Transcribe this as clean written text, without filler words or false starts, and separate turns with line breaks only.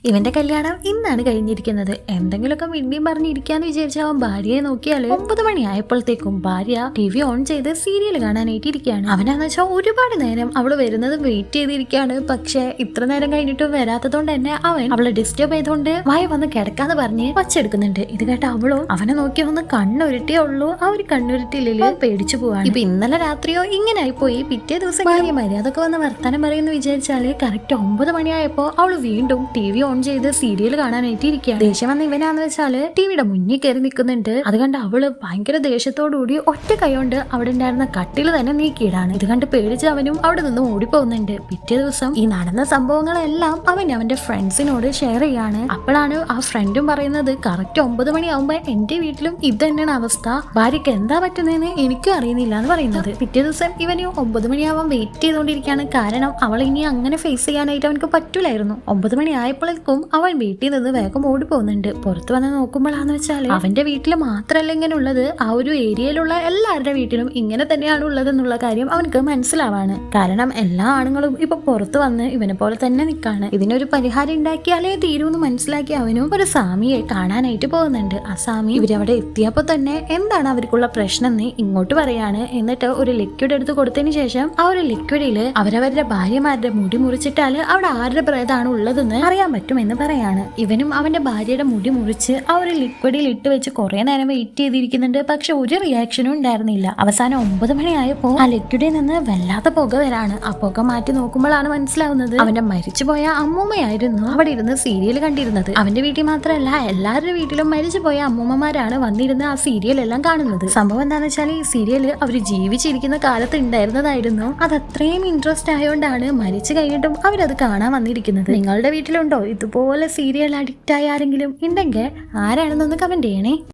ഇവന്റെ കല്യാണം ഇന്നാണ് കഴിഞ്ഞിരിക്കുന്നത്. എന്തെങ്കിലുമൊക്കെ മിണ്ടിയും പറഞ്ഞിരിക്കാന്ന് വിചാരിച്ച അവൻ ഭാര്യയെ നോക്കിയാല് 9 മണിയായപ്പോഴത്തേക്കും ഭാര്യ TV ഓൺ ചെയ്ത് സീരിയൽ കാണാനായിട്ട് ഇരിക്കുകയാണ്. അവനാന്ന് വെച്ചാൽ ഒരുപാട് നേരം അവള് വരുന്നത് വെയിറ്റ് ചെയ്തിരിക്കുകയാണ്. പക്ഷെ ഇത്ര നേരം കഴിഞ്ഞിട്ടും വരാത്തതുകൊണ്ട് തന്നെ അവൻ അവളെ ഡിസ്റ്റർബ് ചെയ്തുകൊണ്ട് വായ വന്ന് കിടക്കാന്ന് പറഞ്ഞ് വച്ചെടുക്കുന്നുണ്ട്. ഇത് കേട്ട അവളോ അവനെ നോക്കി ഒന്ന് കണ്ണുരുട്ടിയേ ഉള്ളൂ. ആ ഒരു കണ്ണുരുട്ടിയില് പേടിച്ചു പോവാണ്. ഇപ്പൊ ഇന്നലെ രാത്രിയോ ഇങ്ങനെ ആയിപ്പോയി. പിറ്റേ ദിവസം ഭാര്യ മര്യാദക്ക് വന്ന് വർത്താനം പറയുന്നു വിചാരിച്ചാല് കറക്റ്റ് 9 മണിയായപ്പോ അവള് വീണ്ടും TV ഓൺ ചെയ്ത് സീരിയൽ കാണാനായിട്ട് ഇരിക്കുകയാണ്. ദേഷ്യം വന്ന ഇവനാന്ന് വെച്ചാല് ടിവിയുടെ മുന്നിൽ കയറി നിൽക്കുന്നുണ്ട്. അത് കണ്ട് അവള് ഭയങ്കര ദേഷ്യത്തോടുകൂടി ഒറ്റ കൈകൊണ്ട് അവിടെ ഉണ്ടായിരുന്ന കട്ടില് തന്നെ നീക്കിയിടാണ്. ഇത് കണ്ട് പേടിച്ച് അവനും അവിടെ നിന്ന് ഓടിപ്പോകുന്നുണ്ട്. പിറ്റേ ദിവസം ഈ നടന്ന സംഭവങ്ങളെല്ലാം അവന്റെ ഫ്രണ്ട്സിനോട് ഷെയർ ചെയ്യാണ്. അപ്പോഴാണ് ആ ഫ്രണ്ടും പറയുന്നത് കറക്റ്റ് 9 മണിയാവുമ്പോ എന്റെ വീട്ടിലും ഇത് തന്നെയാണ് അവസ്ഥ. ഭാര്യക്ക് എന്താ പറ്റുന്നതെന്ന് എനിക്കും അറിയുന്നില്ല എന്ന് പറയുന്നത്. പിറ്റേ ദിവസം ഇവന് 9 മണിയാവാൻ വെയിറ്റ് ചെയ്തുകൊണ്ടിരിക്കുകയാണ്. കാരണം അവൾ ഇനി അങ്ങനെ ഫേസ് ചെയ്യാനായിട്ട് അവനക്ക് പറ്റൂലായിരുന്നു. 9 മണി ആയപ്പോഴേക്കും അവൻ വീട്ടിൽ നിന്ന് വേഗം ഓടി പോകുന്നുണ്ട്. പുറത്ത് വന്ന് നോക്കുമ്പോഴാന്ന് വെച്ചാല് അവന്റെ വീട്ടിൽ മാത്രല്ല ഇങ്ങനെ ഉള്ളത്, ആ ഒരു ഏരിയയിലുള്ള എല്ലാവരുടെ വീട്ടിലും ഇങ്ങനെ തന്നെയാണ് ഉള്ളത് എന്നുള്ള കാര്യം അവനക്ക് മനസ്സിലാവാണ്. കാരണം എല്ലാ ആണുങ്ങളും ഇപ്പൊ പുറത്ത് വന്ന് ഇവനെ പോലെ തന്നെ നിൽക്കാണ്. ഇതിനൊരു പരിഹാരം ഉണ്ടാക്കിയാലേ തീരുമെന്ന് മനസ്സിലാക്കി അവനും ഒരു സ്വാമിയെ കാണാനായിട്ട് പോകുന്നുണ്ട്. ആ സ്വാമി ഇവരവിടെ എത്തിയപ്പോ തന്നെ എന്താണ് അവർക്കുള്ള പ്രശ്നം എന്ന് ഇങ്ങോട്ട് പറയാണ്. എന്നിട്ട് ഒരു ലിക്വിഡ് എടുത്ത് കൊടുത്തതിന് ശേഷം ആ ഒരു ലിക്വിഡില് അവരവരുടെ ഭാര്യമാരുടെ മുടി മുറിച്ചിട്ടാല് അവിടെ ആരുടെ പ്രേതാണ് ഉള്ളതെന്ന് അറിയാൻ പറ്റുമെന്ന് പറയാണ്. ഇവനും അവന്റെ ഭാര്യയുടെ മുടി മുറിച്ച് ആ ഒരു ലിക്വിഡിൽ ഇട്ട് വെച്ച് കുറെ നേരം വെയിറ്റ് ചെയ്തിരിക്കുന്നുണ്ട്. പക്ഷെ ഒരു റിയാക്ഷനും ഉണ്ടായിരുന്നില്ല. അവസാനം 9 മണിയായപ്പോ ആ ലിക്വിഡിൽ നിന്ന് വല്ലാത്ത പുക വരാണ്. ആ പുക മാറ്റി നോക്കുമ്പോഴാണ് മനസ്സിലാവുന്നത് അവന്റെ മരിച്ചുപോയ അമ്മൂമ്മയായിരുന്നു അവിടെ ഇരുന്ന് സീരിയൽ കണ്ടിരുന്നത്. അവന്റെ വീട്ടിൽ മാത്രമല്ല എല്ലാവരുടെ വീട്ടിലും മരിച്ചുപോയ അമ്മൂമ്മമാരാണ് വന്നിരുന്ന് ആ സീരിയൽ എല്ലാം കാണുന്നത്. സംഭവം എന്താണെന്ന് വെച്ചാൽ ഈ സീരിയൽ അവര് ജീവിച്ചിരിക്കുന്ന കാലത്ത് ഉണ്ടായിരുന്നതായിരുന്നു. അത് അത്രയും ഇൻട്രസ്റ്റ് ആയതുകൊണ്ടാണ് മരിച്ചു കഴിഞ്ഞിട്ടും അവരത് കാണാൻ വന്നിരിക്കുന്നത്. നിങ്ങളുടെ വീട്ടിലുണ്ടോ ഇതുപോലെ സീരിയൽ അഡിക്റ്റ് ആയ ആരെങ്കിലും ഉണ്ടെങ്കിൽ ആരാണെന്നൊന്ന് കമന്റ് ചെയ്യണേ.